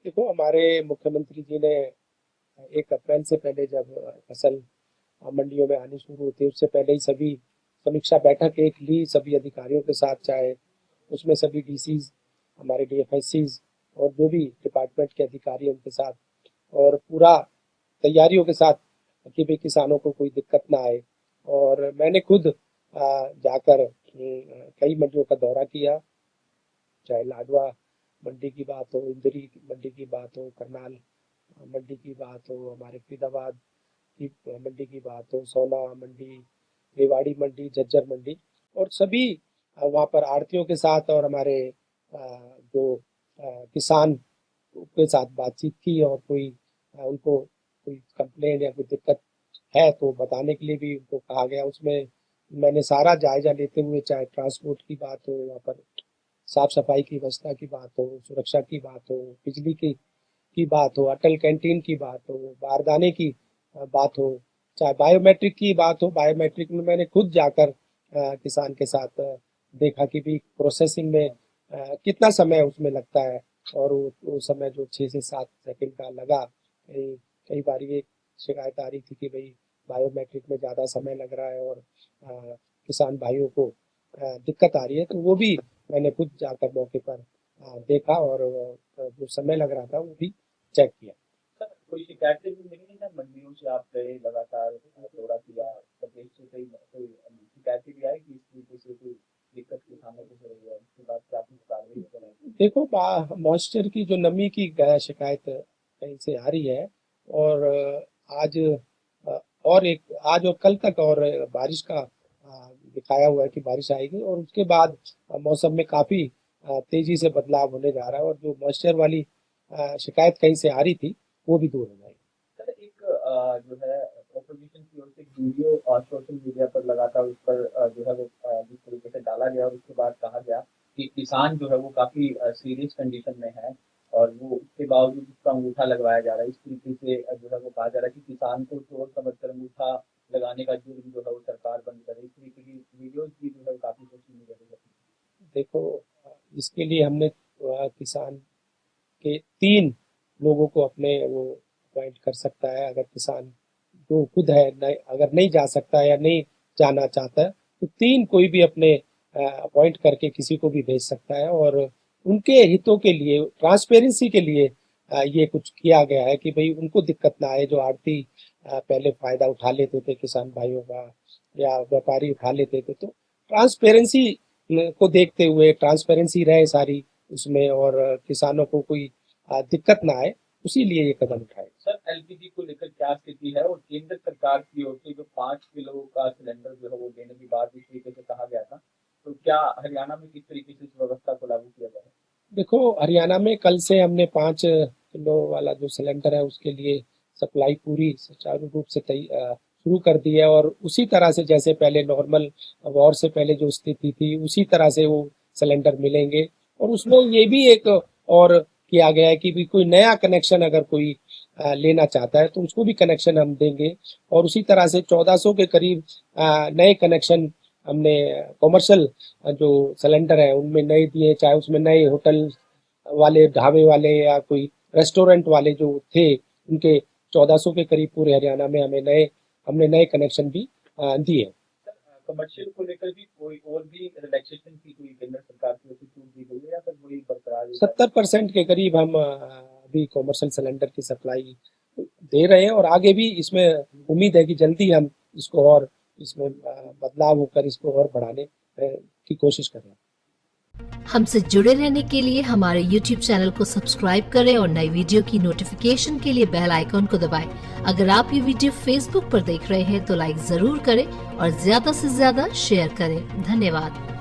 देखो, हमारे मुख्यमंत्री जी ने 1 अप्रैल से पहले जब फसल मंडियों में आनी शुरू होती है, उससे पहले ही सभी समीक्षा बैठक एक ली सभी अधिकारियों के साथ, चाहे उसमें सभी डीसीज, हमारे डीएफएससीज और जो भी डिपार्टमेंट के अधिकारी हैं उनके साथ, और पूरा तैयारियों के साथ कि भाई किसानों को कोई दिक्कत ना आए। और मैंने खुद जाकर कई मंडियों का दौरा किया, चाहे लाडवा मंडी की बात हो, इंदरी मंडी की बात हो, करनाल मंडी की बात हो, हमारे फरीदाबाद की मंडी की बात हो, सोना मंडी, रेवाड़ी मंडी, झज्जर मंडी, और सभी वहाँ पर आड़तियों के साथ और हमारे जो किसान के साथ बातचीत की, और कोई उनको कोई कंप्लेंट या कोई दिक्कत है तो बताने के लिए भी उनको कहा गया। उसमें मैंने सारा जायजा लेते हुए, चाहे ट्रांसपोर्ट की बात हो, वहाँ पर साफ सफाई की व्यवस्था की बात हो, सुरक्षा की बात हो, बिजली की बात हो, अटल कैंटीन की बात हो, बारदाने की बात हो, चाहे बायोमेट्रिक की बात हो। बायोमेट्रिक में मैंने खुद जाकर किसान के साथ देखा कि भी प्रोसेसिंग में कितना समय उसमें लगता है, और वो समय जो 6 से 7 सेकंड का लगा। कई बार ये शिकायत आ रही थी कि भाई बायोमेट्रिक में ज़्यादा समय लग रहा है और किसान भाइयों को दिक्कत आ रही है, तो वो भी मैंने खुद जाकर मौके पर देखा, और जो समय लग रहा था वो भी चेक किया। सर, कोई शिकायतें भी मिली हैं? मंडियों से आप गए, लगातार दौरा किया, प्रदेश से कोई कोई शिकायतें भी आई कि इस तरीके से कोई दिक्कत किसानों को हो रही है, उसके बाद क्या कुछ कार्रवाई करें? देखो, मॉइस्चर की जो नमी की शिकायत कहीं से आ रही है, और आज और आज और कल तक और बारिश का दिखाया हुआ है कि बारिश आएगी, और उसके बाद मौसम में काफी तेजी से बदलाव होने जा रहा है, और जो मॉइस्चर वाली शिकायत कहीं से आ रही थी वो भी दूर हो जाएगी। सर, एक जो है ऑपोजिशन की ओर से एक वीडियो सोशल मीडिया पर लगातार उस पर जो है वो जिस तरीके से डाला गया और उसके बाद कहा गया कि किसान जो है वो काफी सीरियस कंडीशन में है, और वो उसके बावजूद उसका अंगूठा लगवाया जा रहा है। इस तरीके से जो है वो कहा जा रहा है कि किसान को चोर समझकर अंगूठा लगाने का जुर्म जो है वो सरकार बंद करे। इस तरीके की वीडियोज भी जो है वो काफी सोशल मीडिया पर। देखो, इसके लिए हमने किसान के 3 लोगों को अपने वो अपॉइंट कर सकता है। अगर किसान जो खुद है नहीं, अगर नहीं जा सकता है या नहीं जाना चाहता है, तो 3 कोई भी अपने अपॉइंट करके किसी को भी भेज सकता है, और उनके हितों के लिए, ट्रांसपेरेंसी के लिए ये कुछ किया गया है कि भाई उनको दिक्कत ना आए। जो आड़ती पहले फायदा उठा लेते थे किसान भाइयों का, या व्यापारी उठा लेते थे, तो ट्रांसपेरेंसी को देखते हुए, ट्रांसपेरेंसी रहे सारी उसमें, और किसानों को कोई दिक्कत ना आए, उसी लिए ये कदम उठाए। सर, एलपीजी को लेकर क्या स्थिति है, और केंद्र सरकार की ओर से जो 5 किलो का सिलेंडर जो है वो देने की बात इस तरीके से कहा गया था, तो क्या हरियाणा में किस तरीके से इस व्यवस्था को लागू किया जाए? देखो, हरियाणा में कल से हमने 5 किलो वाला जो सिलेंडर है उसके लिए सप्लाई पूरी सुचारू रूप से शुरू कर दी है, और उसी तरह से जैसे पहले नॉर्मल वॉर से पहले जो स्थिति थी उसी तरह से वो सिलेंडर मिलेंगे। और उसमें ये भी एक और किया गया है कि भी कोई नया कनेक्शन अगर कोई लेना चाहता है तो उसको भी कनेक्शन हम देंगे, और उसी तरह से 1400 के करीब नए कनेक्शन हमने कॉमर्शियल जो सिलेंडर है उनमें नए दिए, चाहे उसमें नए होटल वाले, ढाबे वाले, या कोई रेस्टोरेंट वाले जो थे, उनके 1400 के करीब पूरे हरियाणा में हमने नए कनेक्शन भी दिए। कमर्शियल को लेकर भी कोई और भी रिलैक्सेशन की कोई केंद्र सरकार की ओर से छूट दी गई है, या फिर वही बरकरार है? 70% के करीब हम अभी कॉमर्शियल सिलेंडर की सप्लाई दे रहे हैं, और आगे भी इसमें उम्मीद है कि जल्दी हम इसको और इसमें बदलाव होकर इसको और बढ़ाने की कोशिश करें। हमसे जुड़े रहने के लिए हमारे YouTube चैनल को सब्सक्राइब करें और नई वीडियो की नोटिफिकेशन के लिए बेल आइकॉन को दबाएं। अगर आप ये वीडियो Facebook पर देख रहे हैं तो लाइक जरूर करें और ज्यादा से ज्यादा शेयर करें। धन्यवाद।